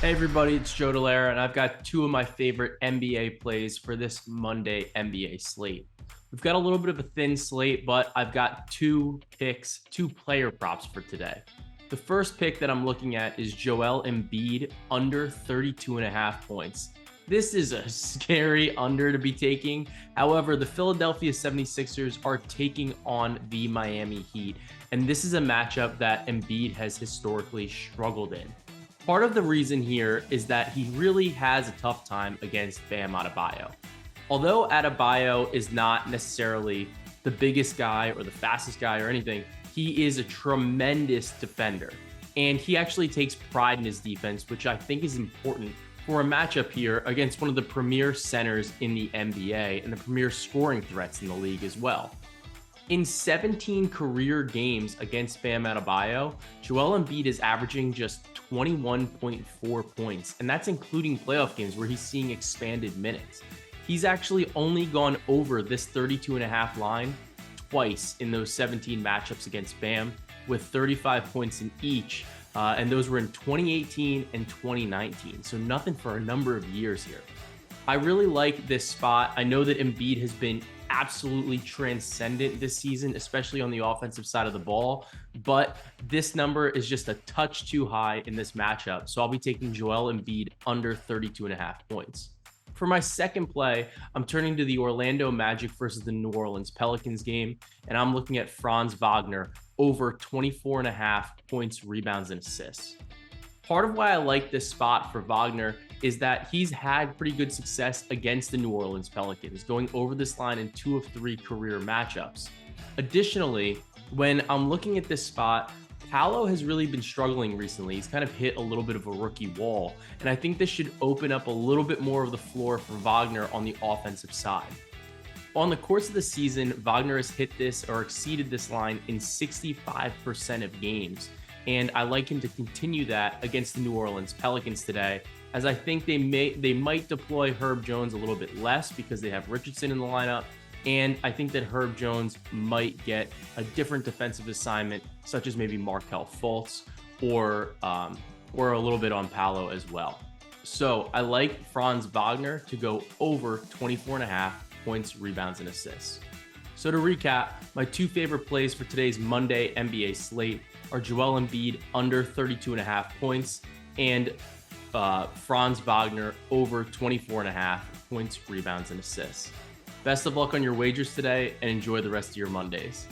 Hey everybody, it's Joe Dallaire, and I've got two of my favorite NBA plays for this Monday NBA slate. We've got a little bit of a thin slate, but I've got two picks, two player props for today. The first pick that I'm looking at is Joel Embiid under 32 and a half points. This is a scary under to be taking. However, the Philadelphia 76ers are taking on the Miami Heat, and this is a matchup that Embiid has historically struggled in. Part of the reason here is that he really has a tough time against Bam Adebayo. Although Adebayo is not necessarily the biggest guy or the fastest guy or anything, he is a tremendous defender. And he actually takes pride in his defense, which I think is important for a matchup here against one of the premier centers in the NBA and the premier scoring threats in the league as well. In 17 career games against Bam Adebayo, Joel Embiid is averaging just 21.4 points, and that's including playoff games where he's seeing expanded minutes. He's actually only gone over this 32 and a half line twice in those 17 matchups against Bam, with 35 points in each, and those were in 2018 and 2019, so nothing for a number of years here. I really like this spot. I know that Embiid has been absolutely transcendent this season, especially on the offensive side of the ball, but this number is just a touch too high in this matchup. So I'll be taking Joel Embiid under 32 and a half points. For my second play, I'm turning to the Orlando Magic versus the New Orleans Pelicans game, and I'm looking at Franz Wagner over 24 and a half points, rebounds, and assists. Part of why I like this spot for Wagner is that he's had pretty good success against the New Orleans Pelicans, going over this line in 2 of 3 career matchups. Additionally, when I'm looking at this spot, Paolo has really been struggling recently. He's kind of hit a little bit of a rookie wall, and I think this should open up a little bit more of the floor for Wagner on the offensive side. On the course of the season, Wagner has hit this or exceeded this line in 65% of games. And I like him to continue that against the New Orleans Pelicans today, as I think they might deploy Herb Jones a little bit less because they have Richardson in the lineup. And I think that Herb Jones might get a different defensive assignment, such as maybe Markelle Fultz or a little bit on Paolo as well. So I like Franz Wagner to go over 24 and a half points, rebounds, and assists. So to recap, my two favorite plays for today's Monday NBA slate are Joel Embiid under 32 and a half points and Franz Wagner over 24 and a half points, rebounds, and assists. Best of luck on your wagers today and enjoy the rest of your Mondays.